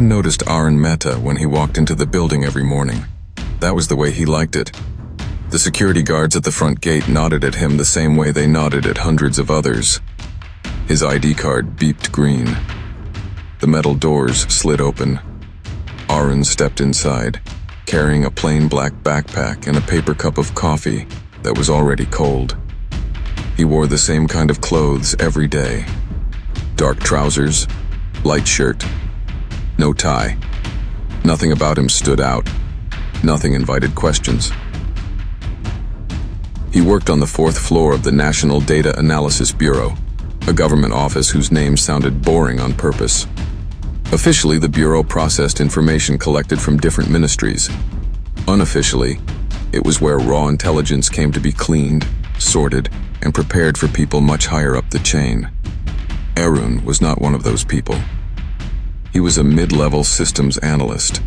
one noticed Arun Mehta when he walked into the building every morning. That was the way he liked it. The security guards at the front gate nodded at him the same way they nodded at hundreds of others. His ID card beeped green. The metal doors slid open. Arun stepped inside, carrying a plain black backpack and a paper cup of coffee that was already cold. He wore the same kind of clothes every day. Dark trousers, light shirt, no tie. Nothing about him stood out. Nothing invited questions. He worked on the 4th floor of the National Data Analysis Bureau, a government office whose name sounded boring on purpose. Officially, the Bureau processed information collected from different ministries. Unofficially, it was where raw intelligence came to be cleaned, sorted, and prepared for people much higher up the chain. Arun was not one of those people. He was a mid-level systems analyst.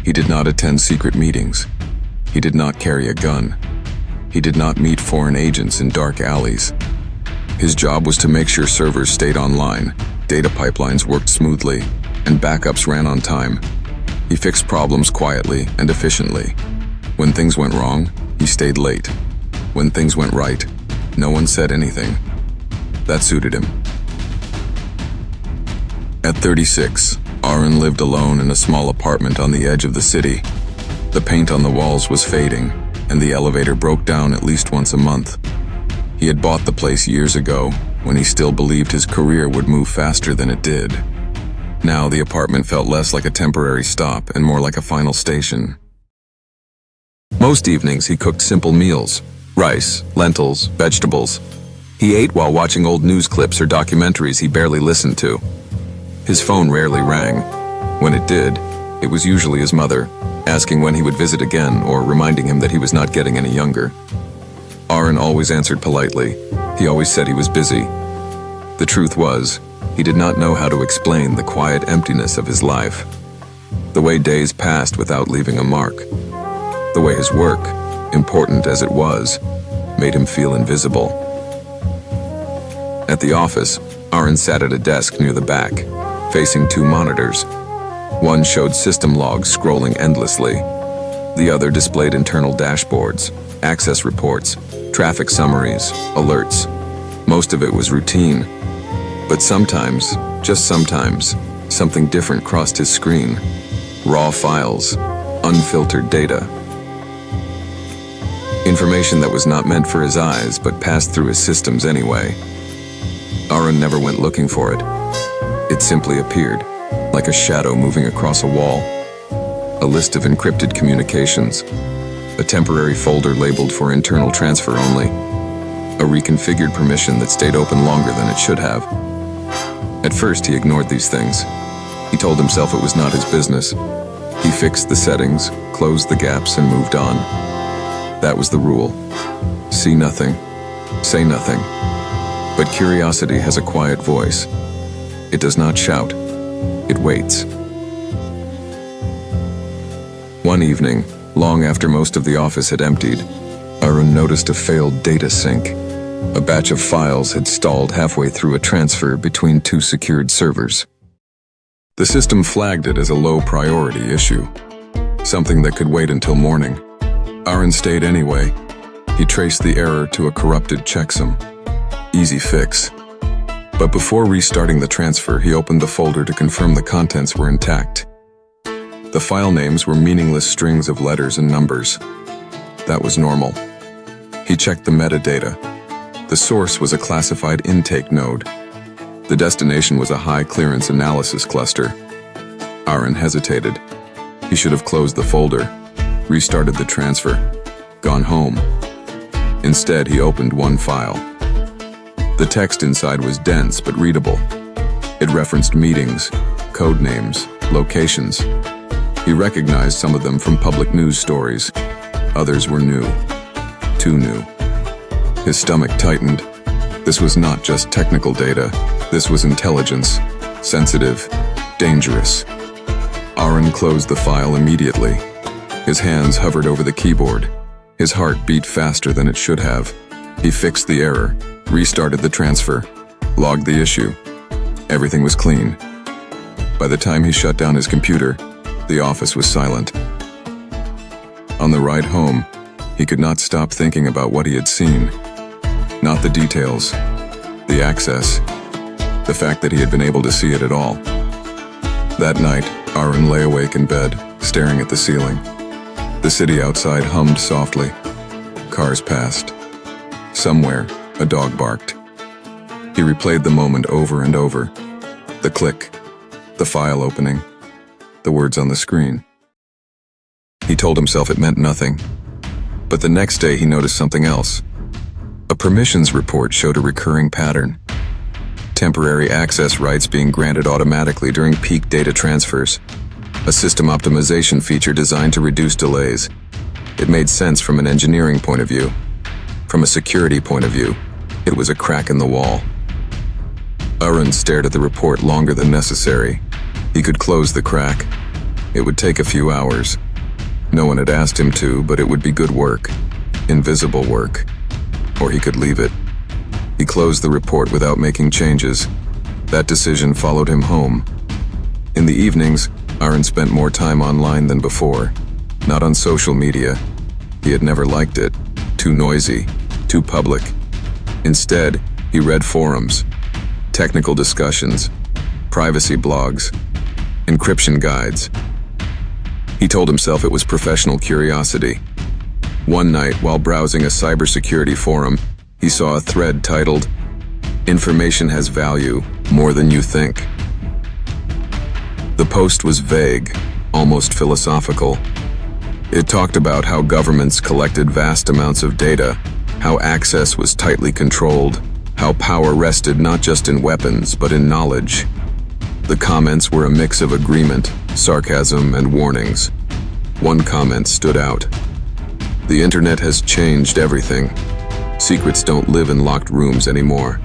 He did not attend secret meetings. He did not carry a gun. He did not meet foreign agents in dark alleys. His job was to make sure servers stayed online, data pipelines worked smoothly, and backups ran on time. He fixed problems quietly and efficiently. When things went wrong, he stayed late. When things went right, no one said anything. That suited him. At 36, Arun lived alone in a small apartment on the edge of the city. The paint on the walls was fading, and the elevator broke down at least once a month. He had bought the place years ago, when he still believed his career would move faster than it did. Now the apartment felt less like a temporary stop and more like a final station. Most evenings he cooked simple meals: rice, lentils, vegetables. He ate while watching old news clips or documentaries he barely listened to. His phone rarely rang. When it did, it was usually his mother, asking when he would visit again or reminding him that he was not getting any younger. Arun always answered politely. He always said he was busy. The truth was, he did not know how to explain the quiet emptiness of his life. The way days passed without leaving a mark. The way his work, important as it was, made him feel invisible. At the office, Arun sat at a desk near the back, facing 2 monitors. One showed system logs scrolling endlessly. The other displayed internal dashboards, access reports, traffic summaries, alerts. Most of it was routine. But sometimes, just sometimes, something different crossed his screen. Raw files, unfiltered data. Information that was not meant for his eyes but passed through his systems anyway. Arun never went looking for it. It simply appeared, like a shadow moving across a wall. A list of encrypted communications. A temporary folder labeled for internal transfer only. A reconfigured permission that stayed open longer than it should have. At first, he ignored these things. He told himself it was not his business. He fixed the settings, closed the gaps, and moved on. That was the rule. See nothing, say nothing. But curiosity has a quiet voice. It does not shout. It waits. One evening, long after most of the office had emptied, Arun noticed a failed data sync. A batch of files had stalled halfway through a transfer between 2 secured servers. The system flagged it as a low priority issue, something that could wait until morning. Arun stayed anyway. He traced the error to a corrupted checksum. Easy fix. But before restarting the transfer, he opened the folder to confirm the contents were intact. The file names were meaningless strings of letters and numbers. That was normal. He checked the metadata. The source was a classified intake node. The destination was a high-clearance analysis cluster. Arun hesitated. He should have closed the folder, restarted the transfer, gone home. Instead, he opened one file. The text inside was dense but readable. It referenced meetings, code names, locations. He recognized some of them from public news stories. Others were new. Too new. His stomach tightened. This was not just technical data. This was intelligence. Sensitive. Dangerous. Arun closed the file immediately. His hands hovered over the keyboard. His heart beat faster than it should have. He fixed the error, restarted the transfer, logged the issue. Everything was clean. By the time he shut down his computer, the office was silent. On the ride home, he could not stop thinking about what he had seen. Not the details, the access, the fact that he had been able to see it at all. That night, Arun lay awake in bed, staring at the ceiling. The city outside hummed softly. Cars passed. Somewhere, a dog barked. He replayed the moment over and over. The click, the file opening, the words on the screen. He told himself it meant nothing. But the next day he noticed something else. A permissions report showed a recurring pattern. Temporary access rights being granted automatically during peak data transfers. A system optimization feature designed to reduce delays. It made sense from an engineering point of view. From a security point of view, it was a crack in the wall. Arun stared at the report longer than necessary. He could close the crack. It would take a few hours. No one had asked him to, but it would be good work. Invisible work. Or he could leave it. He closed the report without making changes. That decision followed him home. In the evenings, Arun spent more time online than before. Not on social media. He had never liked it. Too noisy. Too public. Instead, he read forums. Technical discussions. Privacy blogs. Encryption guides. He told himself it was professional curiosity. One night, while browsing a cybersecurity forum, he saw a thread titled, "Information has value, more than you think." The post was vague, almost philosophical. It talked about how governments collected vast amounts of data, how access was tightly controlled, how power rested not just in weapons, but in knowledge. The comments were a mix of agreement, sarcasm, and warnings. One comment stood out. "The internet has changed everything. Secrets don't live in locked rooms anymore.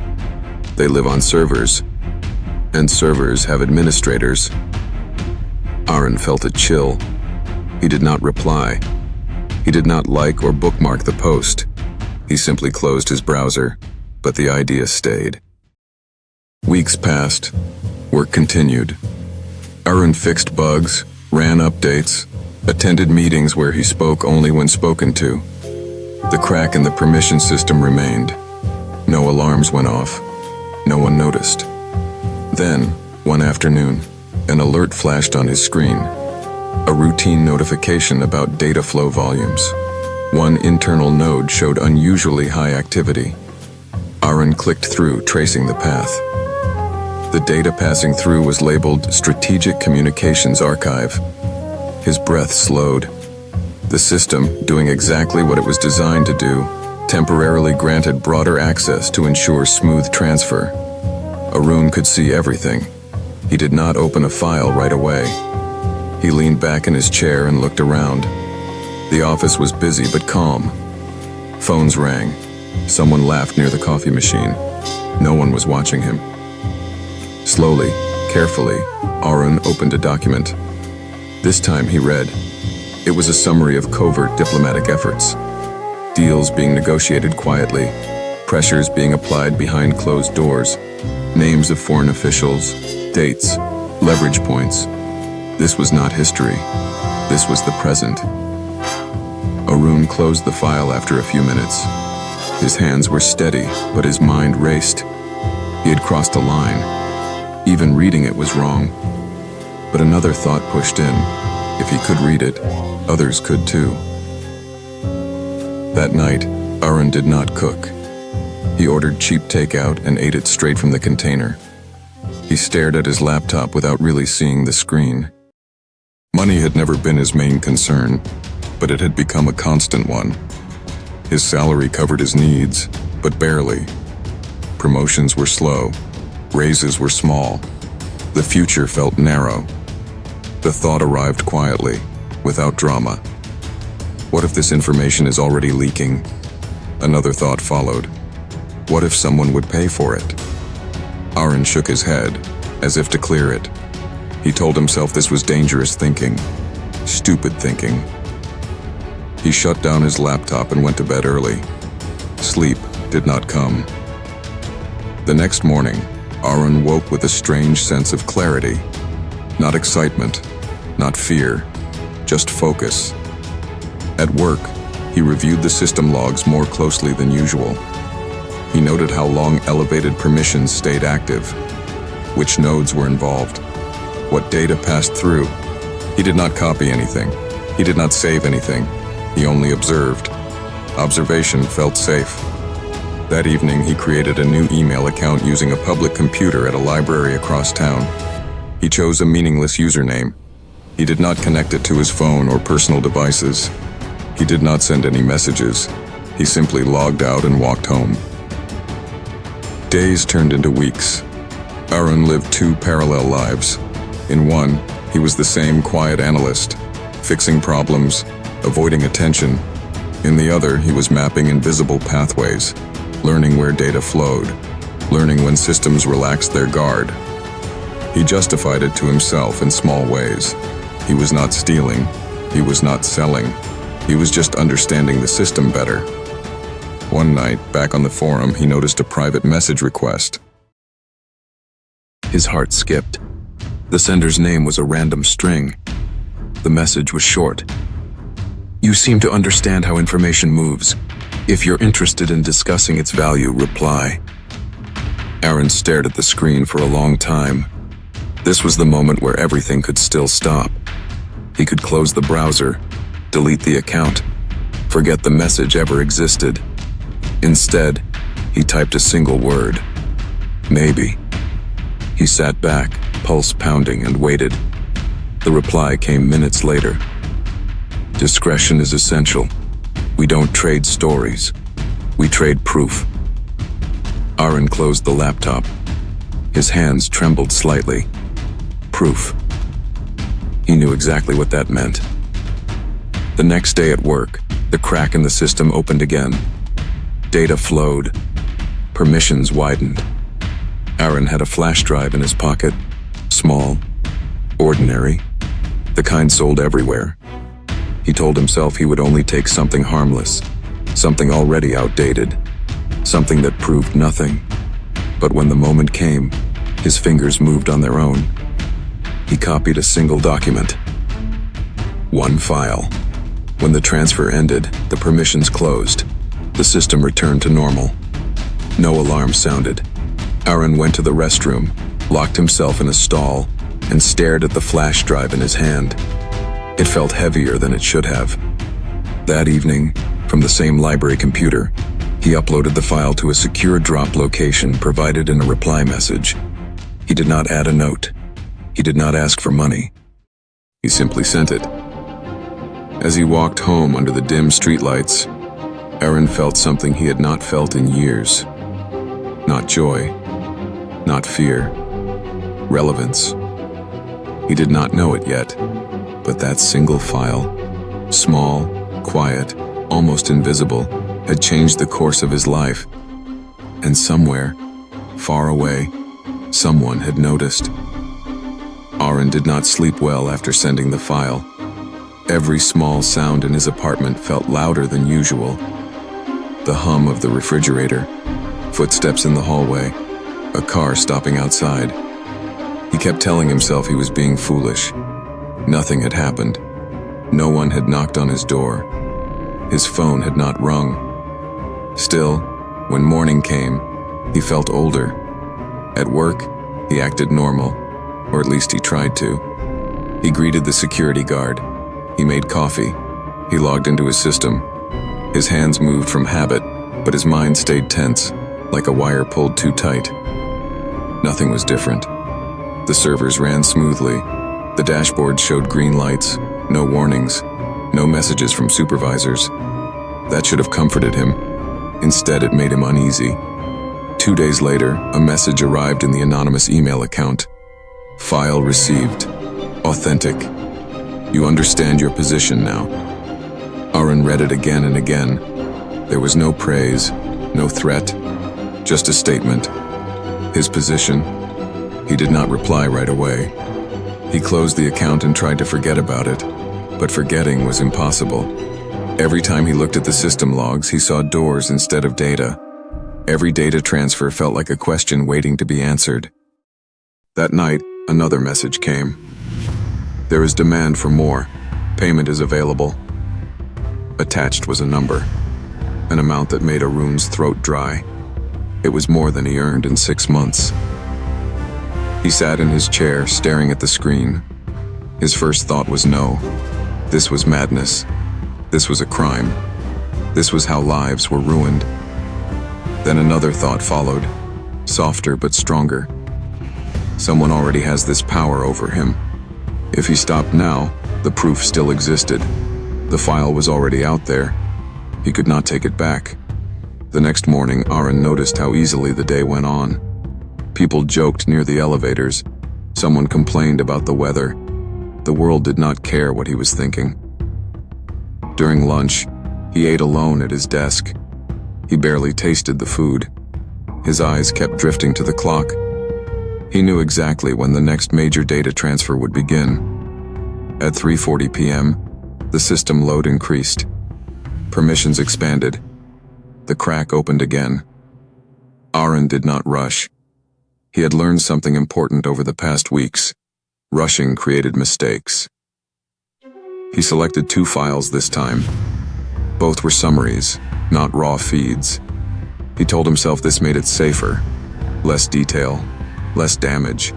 They live on servers. And servers have administrators." Arun felt a chill. He did not reply. He did not like or bookmark the post. He simply closed his browser, but the idea stayed. Weeks passed. Work continued. Arun fixed bugs, ran updates, attended meetings where he spoke only when spoken to. The crack in the permission system remained. No alarms went off. No one noticed. Then, one afternoon, an alert flashed on his screen. A routine notification about data flow volumes. One internal node showed unusually high activity. Arun clicked through, tracing the path. The data passing through was labeled Strategic Communications Archive. His breath slowed. The system, doing exactly what it was designed to do, temporarily granted broader access to ensure smooth transfer. Arun could see everything. He did not open a file right away. He leaned back in his chair and looked around. The office was busy but calm. Phones rang. Someone laughed near the coffee machine. No one was watching him. Slowly, carefully, Arun opened a document. This time he read. It was a summary of covert diplomatic efforts. Deals being negotiated quietly, pressures being applied behind closed doors, names of foreign officials, dates, leverage points. This was not history. This was the present. Arun closed the file after a few minutes. His hands were steady, but his mind raced. He had crossed a line. Even reading it was wrong. But another thought pushed in. If he could read it, others could too. That night, Arun did not cook. He ordered cheap takeout and ate it straight from the container. He stared at his laptop without really seeing the screen. Money had never been his main concern, but it had become a constant one. His salary covered his needs, but barely. Promotions were slow. Raises were small. The future felt narrow. The thought arrived quietly, without drama. What if this information is already leaking? Another thought followed. What if someone would pay for it? Arun shook his head, as if to clear it. He told himself this was dangerous thinking. Stupid thinking. He shut down his laptop and went to bed early. Sleep did not come. The next morning, Arun woke with a strange sense of clarity. Not excitement, not fear, just focus. At work, he reviewed the system logs more closely than usual. He noted how long elevated permissions stayed active, which nodes were involved, what data passed through. He did not copy anything. He did not save anything. He only observed. Observation felt safe. That evening, he created a new email account using a public computer at a library across town. He chose a meaningless username. He did not connect it to his phone or personal devices. He did not send any messages. He simply logged out and walked home. Days turned into weeks. Arun lived two parallel lives. In one, he was the same quiet analyst, fixing problems, avoiding attention. In the other, he was mapping invisible pathways, learning where data flowed, learning when systems relaxed their guard. He justified it to himself in small ways. He was not stealing. He was not selling. He was just understanding the system better. One night, back on the forum, he noticed a private message request. His heart skipped. The sender's name was a random string. The message was short. "You seem to understand how information moves. If you're interested in discussing its value, reply." Arun stared at the screen for a long time. This was the moment where everything could still stop. He could close the browser, delete the account, forget the message ever existed. Instead, he typed a single word. Maybe. He sat back, pulse pounding, and waited. The reply came minutes later. "Discretion is essential. We don't trade stories. We trade proof." Arun closed the laptop. His hands trembled slightly. Proof. He knew exactly what that meant. The next day at work, the crack in the system opened again. Data flowed. Permissions widened. Arun had a flash drive in his pocket. Small. Ordinary. The kind sold everywhere. He told himself he would only take something harmless, something already outdated, something that proved nothing. But when the moment came, his fingers moved on their own. He copied a single document. One file. When the transfer ended, the permissions closed. The system returned to normal. No alarm sounded. Arun went to the restroom, locked himself in a stall, and stared at the flash drive in his hand. It felt heavier than it should have. That evening, from the same library computer, he uploaded the file to a secure drop location provided in a reply message. He did not add a note. He did not ask for money. He simply sent it. As he walked home under the dim streetlights, Arun felt something he had not felt in years. Not joy, not fear, relevance. He did not know it yet, but that single file, small, quiet, almost invisible, had changed the course of his life. And somewhere, far away, someone had noticed. Arun did not sleep well after sending the file. Every small sound in his apartment felt louder than usual. The hum of the refrigerator, footsteps in the hallway, a car stopping outside. He kept telling himself he was being foolish. Nothing had happened. No one had knocked on his door. His phone had not rung. Still, when morning came, he felt older. At work, he acted normal, or at least he tried to. He greeted the security guard. He made coffee. He logged into his system. His hands moved from habit, but his mind stayed tense, like a wire pulled too tight. Nothing was different. The servers ran smoothly. The dashboard showed green lights, no warnings, no messages from supervisors. That should have comforted him. Instead, it made him uneasy. 2 days later, a message arrived in the anonymous email account. File received. Authentic. You understand your position now. Arun read it again and again. There was no praise, no threat, just a statement. His position. He did not reply right away. He closed the account and tried to forget about it, but forgetting was impossible. Every time he looked at the system logs, he saw doors instead of data. Every data transfer felt like a question waiting to be answered. That night, another message came. There is demand for more. Payment is available. Attached was a number, an amount that made Arun's throat dry. It was more than he earned in 6 months. He sat in his chair, staring at the screen. His first thought was no. This was madness. This was a crime. This was how lives were ruined. Then another thought followed, softer but stronger. Someone already has this power over him. If he stopped now, the proof still existed. The file was already out there. He could not take it back. The next morning, Arun noticed how easily the day went on. People joked near the elevators. Someone complained about the weather. The world did not care what he was thinking. During lunch, he ate alone at his desk. He barely tasted the food. His eyes kept drifting to the clock. He knew exactly when the next major data transfer would begin. At 3:40 p.m., the system load increased. Permissions expanded. The crack opened again. Arun did not rush. He had learned something important over the past weeks. Rushing created mistakes. He selected 2 files this time. Both were summaries, not raw feeds. He told himself this made it safer. Less detail, less damage.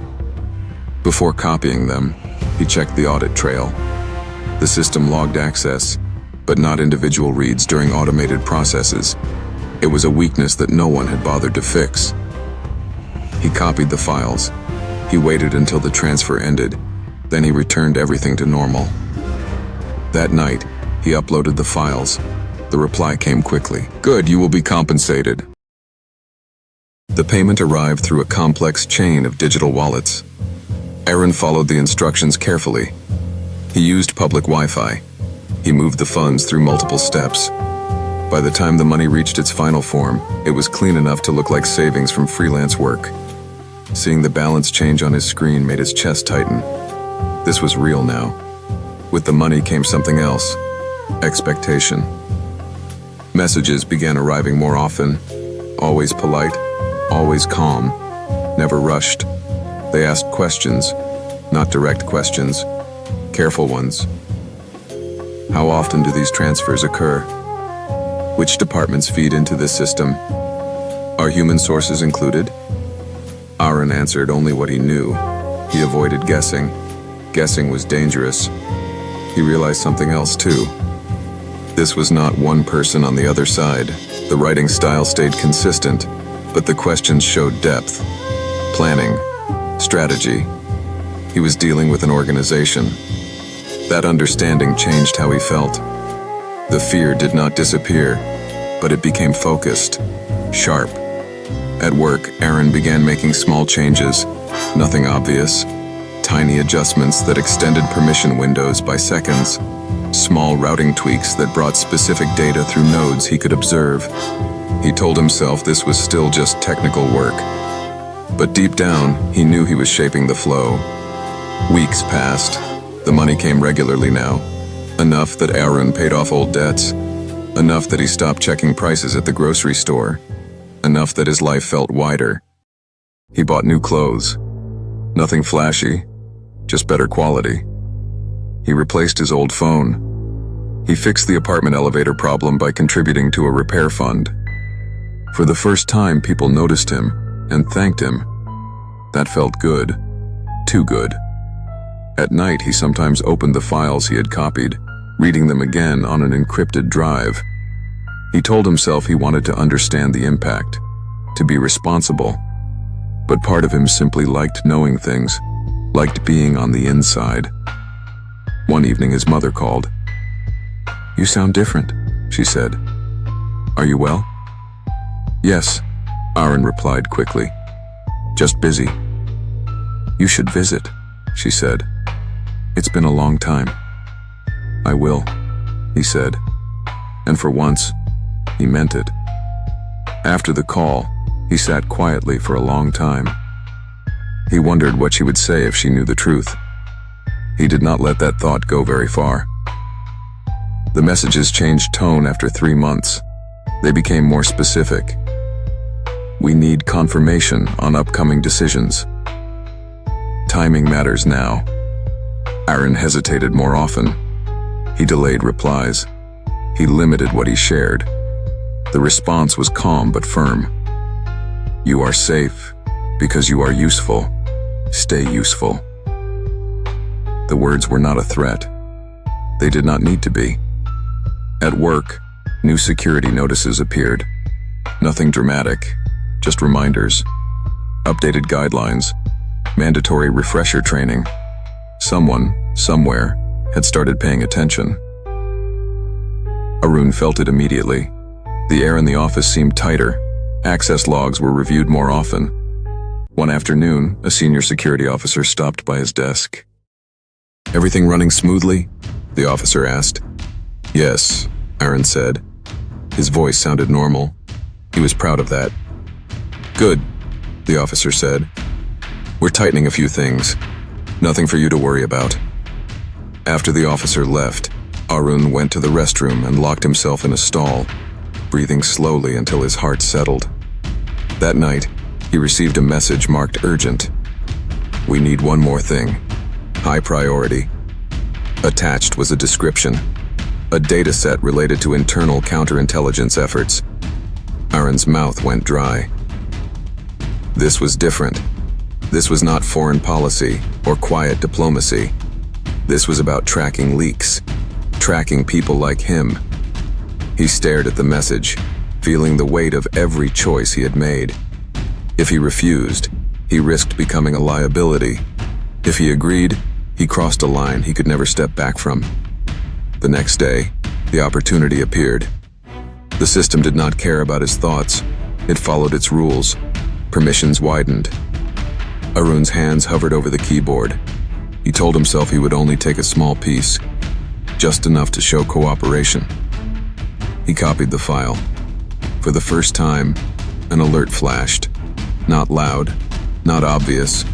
Before copying them, he checked the audit trail. The system logged access, but not individual reads during automated processes. It was a weakness that no one had bothered to fix. He copied the files. He waited until the transfer ended. Then he returned everything to normal. That night, he uploaded the files. The reply came quickly. "Good, you will be compensated." The payment arrived through a complex chain of digital wallets. Arun followed the instructions carefully. He used public Wi-Fi. He moved the funds through multiple steps. By the time the money reached its final form, it was clean enough to look like savings from freelance work. Seeing the balance change on his screen made his chest tighten. This was real now. With the money came something else: expectation. Messages began arriving more often, always polite, always calm, never rushed. They asked questions, not direct questions, careful ones. How often do these transfers occur? Which departments feed into this system? Are human sources included? Arun answered only what he knew. He avoided guessing. Guessing was dangerous. He realized something else too. This was not one person on the other side. The writing style stayed consistent, but the questions showed depth, planning, strategy. He was dealing with an organization. That understanding changed how he felt. The fear did not disappear, but it became focused, sharp. At work, Arun began making small changes, nothing obvious. Tiny adjustments that extended permission windows by seconds. Small routing tweaks that brought specific data through nodes he could observe. He told himself this was still just technical work. But deep down, he knew he was shaping the flow. Weeks passed. The money came regularly now. Enough that Arun paid off old debts. Enough that he stopped checking prices at the grocery store. Enough that his life felt wider. He bought new clothes. Nothing flashy, just better quality. He replaced his old phone. He fixed the apartment elevator problem by contributing to a repair fund. For the first time, people noticed him and thanked him. That felt good. Too good. At night, he sometimes opened the files he had copied, reading them again on an encrypted drive. He told himself he wanted to understand the impact, to be responsible. But part of him simply liked knowing things, liked being on the inside. One evening his mother called. "You sound different," she said. "Are you well?" "Yes," Arun replied quickly. "Just busy." "You should visit," she said. "It's been a long time." "I will," he said. And for once, he meant it. After the call, he sat quietly for a long time. He wondered what she would say if she knew the truth. He did not let that thought go very far. The messages changed tone after 3 months. They became more specific. "We need confirmation on upcoming decisions. Timing matters now. Arun hesitated more often. He delayed replies. He limited what he shared. The response was calm but firm. You are safe because you are useful. Stay useful. The words were not a threat. They did not need to be. At work, new security notices appeared. Nothing dramatic, just reminders. Updated guidelines, mandatory refresher training. Someone, somewhere, had started paying attention. Arun felt it immediately. The air in the office seemed tighter. Access logs were reviewed more often. One afternoon, a senior security officer stopped by his desk. Everything running smoothly? The officer asked. Yes, Arun said. His voice sounded normal. He was proud of that. Good, the officer said. We're tightening a few things. Nothing for you to worry about. After the officer left, Arun went to the restroom and locked himself in a stall, breathing slowly until his heart settled. That night, he received a message marked urgent. We need one more thing. High priority. Attached was a description, a data set related to internal counterintelligence efforts. Arun's mouth went dry. This was different. This was not foreign policy or quiet diplomacy. This was about tracking leaks, tracking people like him. He stared at the message, feeling the weight of every choice he had made. If he refused, he risked becoming a liability. If he agreed, he crossed a line he could never step back from. The next day, the opportunity appeared. The system did not care about his thoughts. It followed its rules. Permissions widened. Arun's hands hovered over the keyboard. He told himself he would only take a small piece, just enough to show cooperation. He copied the file. For the first time, an alert flashed. Not loud, not obvious,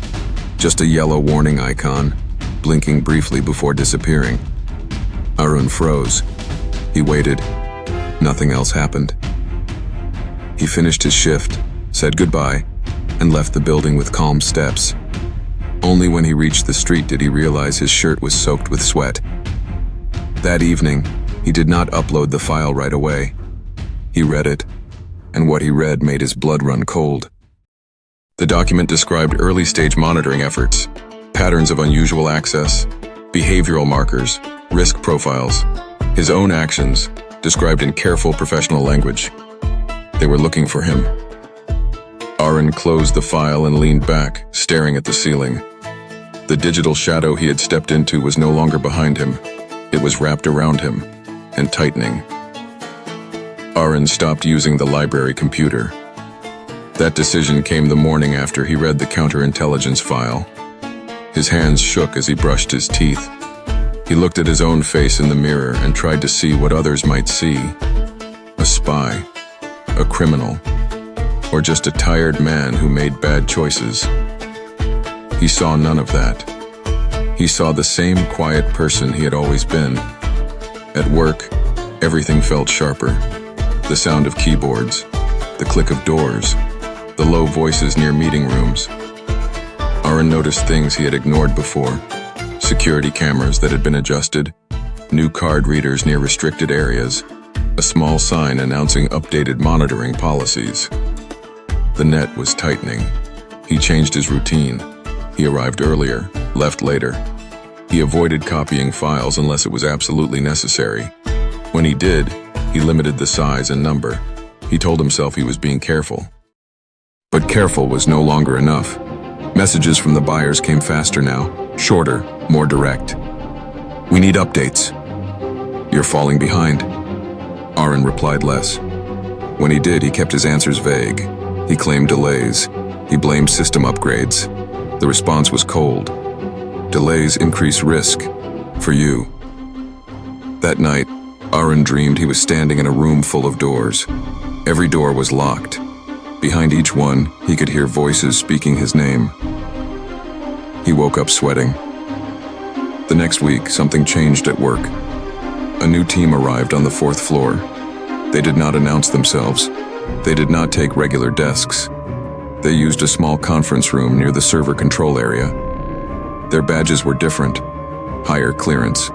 just a yellow warning icon, blinking briefly before disappearing. Arun froze. He waited. Nothing else happened. He finished his shift, said goodbye, and left the building with calm steps. Only when he reached the street did he realize his shirt was soaked with sweat. That evening, he did not upload the file right away. He read it, and what he read made his blood run cold. The document described early-stage monitoring efforts, patterns of unusual access, behavioral markers, risk profiles, his own actions, described in careful professional language. They were looking for him. Arun closed the file and leaned back, staring at the ceiling. The digital shadow he had stepped into was no longer behind him. It was wrapped around him and tightening. Arun stopped using the library computer. That decision came the morning after he read the counterintelligence file. His hands shook as he brushed his teeth. He looked at his own face in the mirror and tried to see what others might see. A spy, a criminal, or just a tired man who made bad choices. He saw none of that. He saw the same quiet person he had always been. At work, everything felt sharper. The sound of keyboards, the click of doors, the low voices near meeting rooms. Arun noticed things he had ignored before. Security cameras that had been adjusted, new card readers near restricted areas, a small sign announcing updated monitoring policies. The net was tightening. He changed his routine. He arrived earlier, left later. He avoided copying files unless it was absolutely necessary. When he did, he limited the size and number. He told himself he was being careful. But careful was no longer enough. Messages from the buyers came faster now, shorter, more direct. We need updates. You're falling behind. Arun replied less. When he did, he kept his answers vague. He claimed delays. He blamed system upgrades. The response was cold. Delays increase risk. For you. That night, Arun dreamed he was standing in a room full of doors. Every door was locked. Behind each one, he could hear voices speaking his name. He woke up sweating. The next week, something changed at work. A new team arrived on the 4th floor. They did not announce themselves. They did not take regular desks. They used a small conference room near the server control area. Their badges were different. Higher clearance.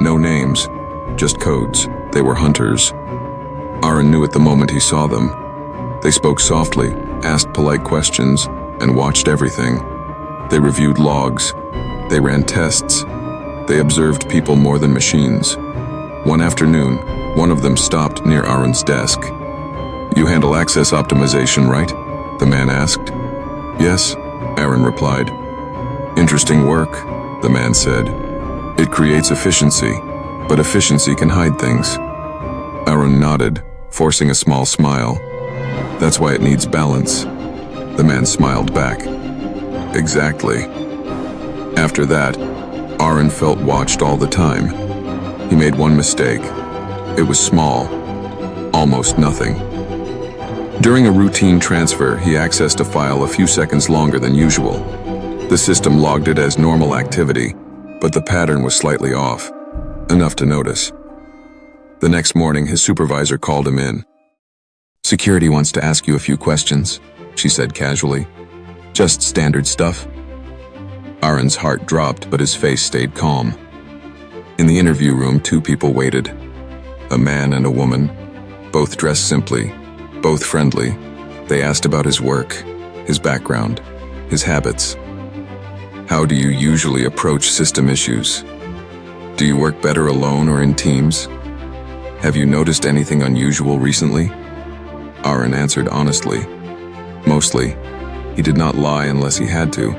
No names, just codes. They were hunters. Arun knew at the moment he saw them. They spoke softly, asked polite questions, and watched everything. They reviewed logs. They ran tests. They observed people more than machines. One afternoon, one of them stopped near Arun's desk. "You handle access optimization, right?" the man asked. "Yes," Arun replied. "Interesting work," the man said. "It creates efficiency, but efficiency can hide things." Arun nodded, forcing a small smile. "That's why it needs balance." The man smiled back. "Exactly." After that, Arun felt watched all the time. He made one mistake. It was small, almost nothing. During a routine transfer, he accessed a file a few seconds longer than usual. The system logged it as normal activity, but the pattern was slightly off, enough to notice. The next morning, his supervisor called him in. "Security wants to ask you a few questions," she said casually. "Just standard stuff." Arun's heart dropped, but his face stayed calm. In the interview room, two people waited. A man and a woman, both dressed simply, both friendly. They asked about his work, his background, his habits. "How do you usually approach system issues? Do you work better alone or in teams? Have you noticed anything unusual recently?" Arun answered honestly. Mostly. He did not lie unless he had to.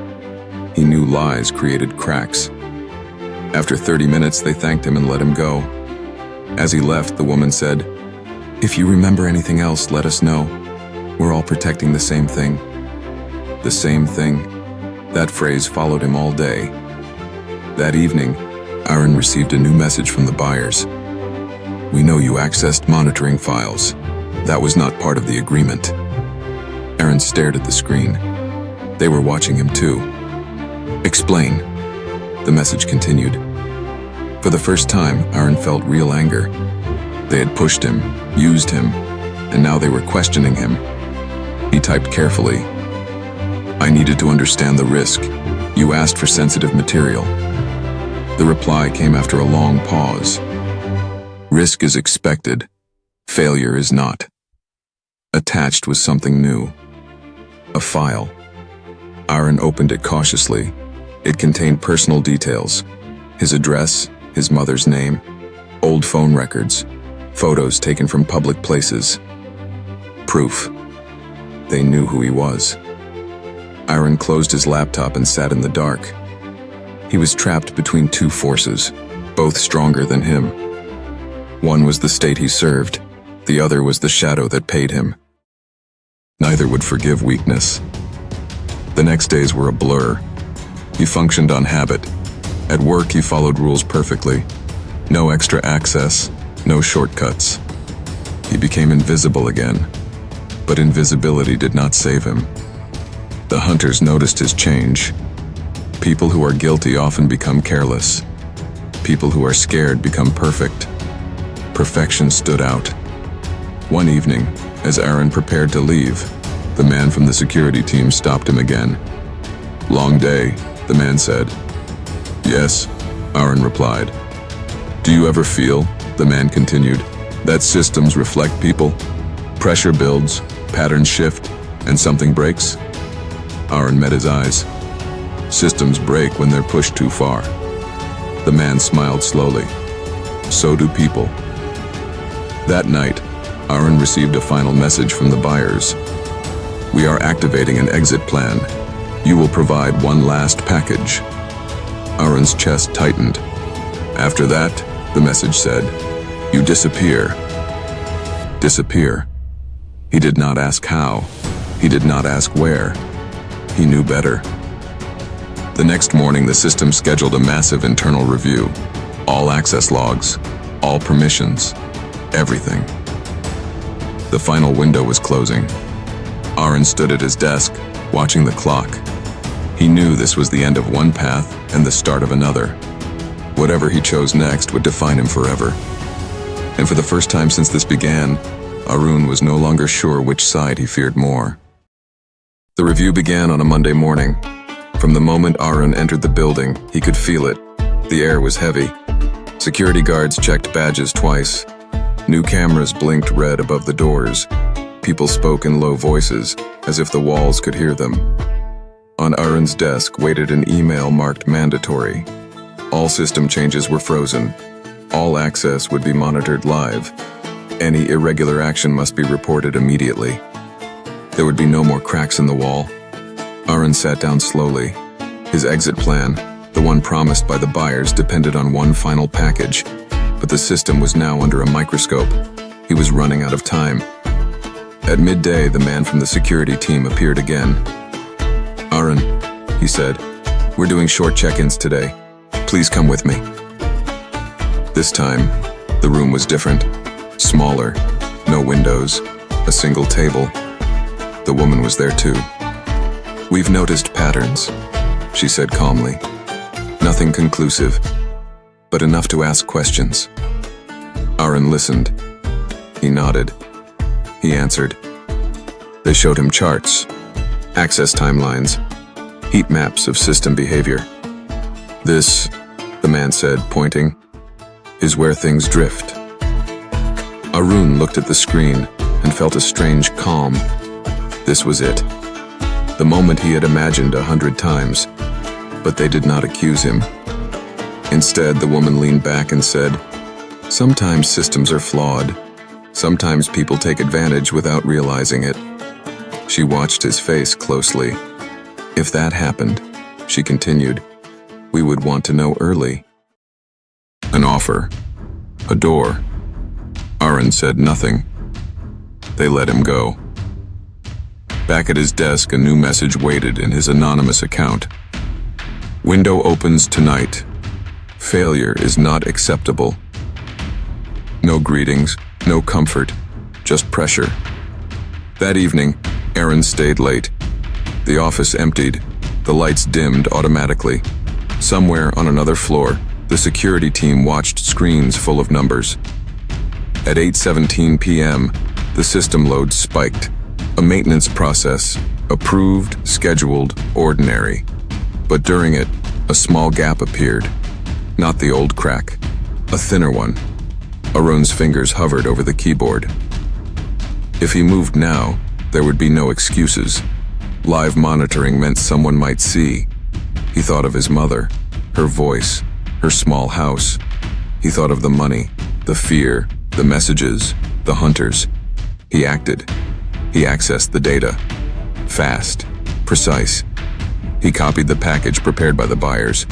He knew lies created cracks. After 30 minutes, they thanked him and let him go. As he left, the woman said, "If you remember anything else, let us know. We're all protecting the same thing." The same thing. That phrase followed him all day. That evening, Arun received a new message from the buyers. "We know you accessed monitoring files. That was not part of the agreement." Arun stared at the screen. They were watching him too. "Explain," the message continued. For the first time, Arun felt real anger. They had pushed him, used him, and now they were questioning him. He typed carefully. "I needed to understand the risk. You asked for sensitive material." The reply came after a long pause. "Risk is expected. Failure is not." Attached was something new. A file. Arun opened it cautiously. It contained personal details. His address, his mother's name, old phone records, photos taken from public places. Proof. They knew who he was. Arun closed his laptop and sat in the dark. He was trapped between two forces, both stronger than him. One was the state he served, the other was the shadow that paid him. Neither would forgive weakness. The next days were a blur. He functioned on habit. At work, he followed rules perfectly. No extra access, no shortcuts. He became invisible again, but invisibility did not save him. The hunters noticed his change. People who are guilty often become careless. People who are scared become perfect. Perfection stood out. One evening, as Arun prepared to leave, the man from the security team stopped him again. "Long day," the man said. "Yes," Arun replied. "Do you ever feel," the man continued, "that systems reflect people? Pressure builds, patterns shift, and something breaks?" Arun met his eyes. "Systems break when they're pushed too far." The man smiled slowly. "So do people." That night, Arun received a final message from the buyers. "We are activating an exit plan. You will provide one last package." Arun's chest tightened. "After that," the message said, "you disappear." Disappear. He did not ask how. He did not ask where. He knew better. The next morning, the system scheduled a massive internal review. All access logs, all permissions, everything. The final window was closing. Arun stood at his desk, watching the clock. He knew this was the end of one path and the start of another. Whatever he chose next would define him forever. And for the first time since this began, Arun was no longer sure which side he feared more. The review began on a Monday morning. From the moment Arun entered the building, he could feel it. The air was heavy. Security guards checked badges twice. New cameras blinked red above the doors. People spoke in low voices, as if the walls could hear them. On Arun's desk waited an email marked mandatory. All system changes were frozen. All access would be monitored live. Any irregular action must be reported immediately. There would be no more cracks in the wall. Arun sat down slowly. His exit plan, the one promised by the buyers, depended on one final package. But the system was now under a microscope. He was running out of time. At midday, the man from the security team appeared again. "Arun," he said, "we're doing short check-ins today. Please come with me." This time, the room was different. Smaller, no windows, a single table. The woman was there too. "We've noticed patterns," she said calmly. "Nothing conclusive, but enough to ask questions." Arun listened. He nodded. He answered. They showed him charts, access timelines, heat maps of system behavior. "This," the man said, pointing, "is where things drift." Arun looked at the screen and felt a strange calm. This was it. The moment he had imagined 100 times, but they did not accuse him. Instead, the woman leaned back and said, "Sometimes systems are flawed. Sometimes people take advantage without realizing it." She watched his face closely. "If that happened," she continued, "we would want to know early." An offer. A door. Arun said nothing. They let him go. Back at his desk, a new message waited in his anonymous account. "Window opens tonight. Failure is not acceptable." No greetings, no comfort, just pressure. That evening, Arun stayed late. The office emptied, the lights dimmed automatically. Somewhere on another floor, the security team watched screens full of numbers. At 8:17 p.m., the system load spiked. A maintenance process, approved, scheduled, ordinary. But during it, a small gap appeared. Not the old crack, a thinner one. Arun's fingers hovered over the keyboard. If he moved now, there would be no excuses. Live monitoring meant someone might see. He thought of his mother, her voice, her small house. He thought of the money, the fear, the messages, the hunters. He acted. He accessed the data. Fast, precise. He copied the package prepared by the buyers,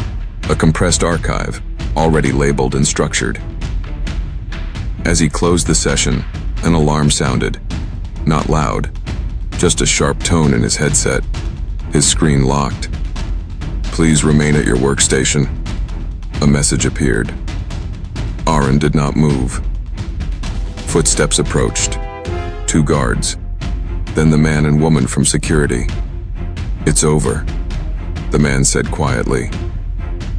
a compressed archive, already labeled and structured. As he closed the session, an alarm sounded. Not loud, just a sharp tone in his headset. His screen locked. "Please remain at your workstation." A message appeared. Arun did not move. Footsteps approached. 2 guards. Then the man and woman from security. "It's over," the man said quietly.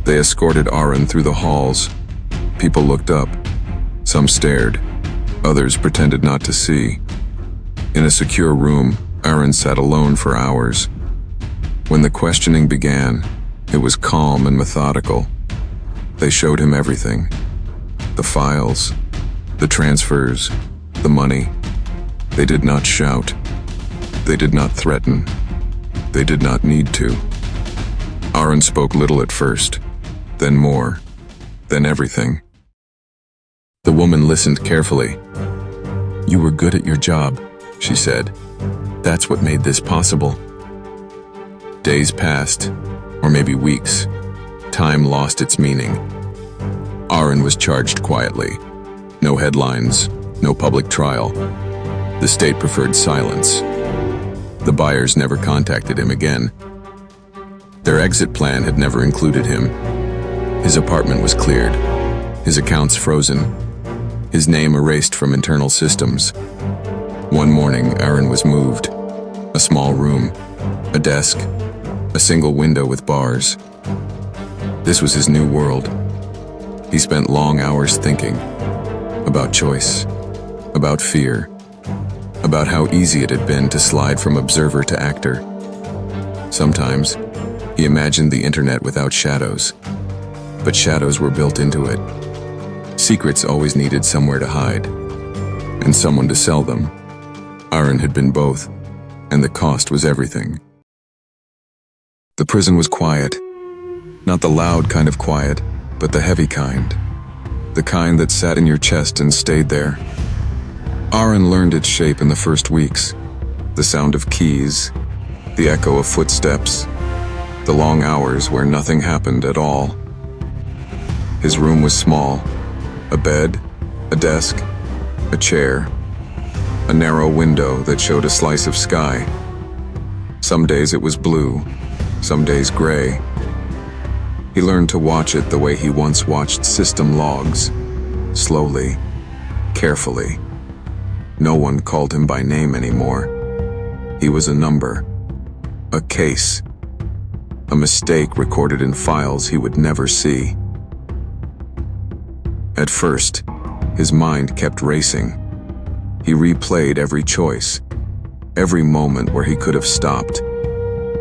They escorted Arun through the halls. People looked up. Some stared. Others pretended not to see. In a secure room, Arun sat alone for hours. When the questioning began, it was calm and methodical. They showed him everything. The files, the transfers, the money. They did not shout. They did not threaten. They did not need to. Arun spoke little at first, then more, then everything. The woman listened carefully. "You were good at your job," she said. "That's what made this possible." Days passed, or maybe weeks. Time lost its meaning. Arun was charged quietly. No headlines, no public trial. The state preferred silence. The buyers never contacted him again. Their exit plan had never included him. His apartment was cleared, his accounts frozen, his name erased from internal systems. One morning, Arun was moved. A small room, a desk, a single window with bars. This was his new world. He spent long hours thinking about choice, about fear, about how easy it had been to slide from observer to actor. Sometimes, he imagined the internet without shadows. but shadows were built into it. Secrets always needed somewhere to hide, and someone to sell them. Arun had been both, and the cost was everything. The prison was quiet. Not the loud kind of quiet, but the heavy kind. The kind that sat in your chest and stayed there. Arun learned its shape in the first weeks. The sound of keys, the echo of footsteps, the long hours where nothing happened at all. His room was small. A bed, a desk, a chair, a narrow window that showed a slice of sky. Some days it was blue, some days gray. He learned to watch it the way he once watched system logs, slowly, carefully. No one called him by name anymore. He was a number, a case, a mistake recorded in files he would never see. At first, his mind kept racing. He replayed every choice, every moment where he could have stopped.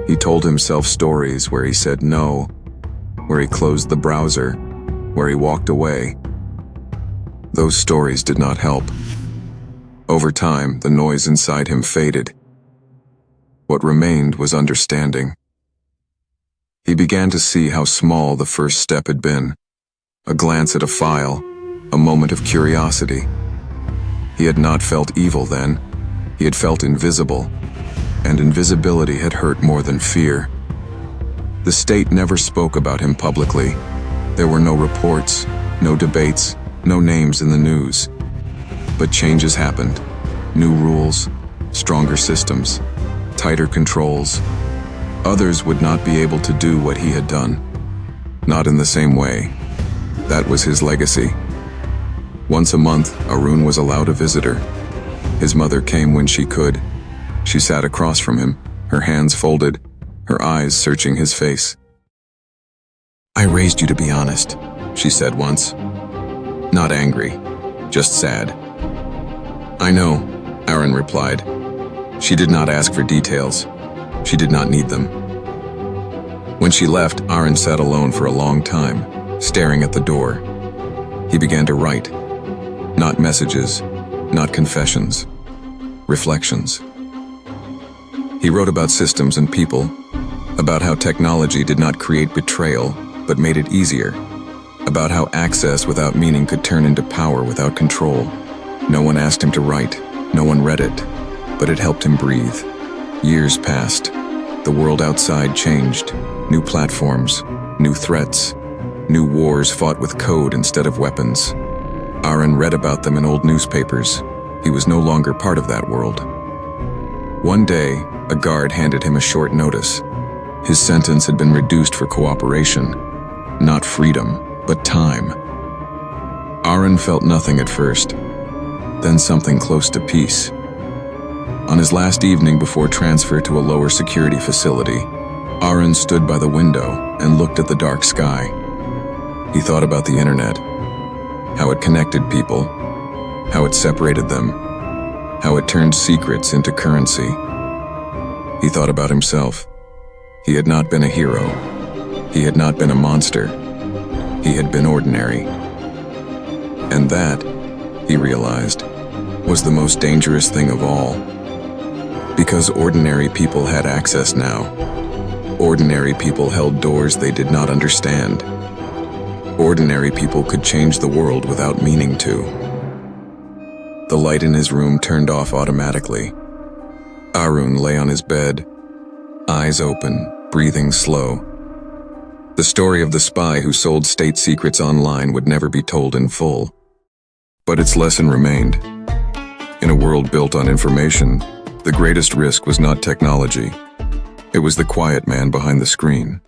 He told himself stories where he said no, where he closed the browser, where he walked away. Those stories did not help. Over time, the noise inside him faded. What remained was understanding. He began to see how small the first step had been. A glance at a file, a moment of curiosity. He had not felt evil then. He had felt invisible, and invisibility had hurt more than fear. The state never spoke about him publicly. There were no reports, no debates, no names in the news. But changes happened. New rules, stronger systems, tighter controls. Others would not be able to do what he had done. Not in the same way. That was his legacy. Once a month, Arun was allowed a visitor. His mother came when she could. She sat across from him, her hands folded, her eyes searching his face. "I raised you to be honest," she said once. Not angry, just sad. "I know," Arun replied. She did not ask for details. She did not need them. When she left, Arun sat alone for a long time, staring at the door. He began to write. Not messages, not confessions, reflections. He wrote about systems and people, about how technology did not create betrayal, but made it easier, about how access without meaning could turn into power without control. No one asked him to write, no one read it, but it helped him breathe. Years passed. The world outside changed. New platforms, new threats, new wars fought with code instead of weapons. Arun read about them in old newspapers. He was no longer part of that world. One day, a guard handed him a short notice. His sentence had been reduced for cooperation. Not freedom, but time. Arun felt nothing at first, then something close to peace. On his last evening before transfer to a lower security facility, Arun stood by the window and looked at the dark sky. He thought about the internet, how it connected people, how it separated them, how it turned secrets into currency. He thought about himself. He had not been a hero. He had not been a monster. He had been ordinary. And that, he realized, was the most dangerous thing of all. Because ordinary people had access now. Ordinary people held doors they did not understand. Ordinary people could change the world without meaning to. The light in his room turned off automatically. Arun lay on his bed, eyes open, breathing slow. The story of the spy who sold state secrets online would never be told in full. But its lesson remained. In a world built on information, the greatest risk was not technology. It was the quiet man behind the screen.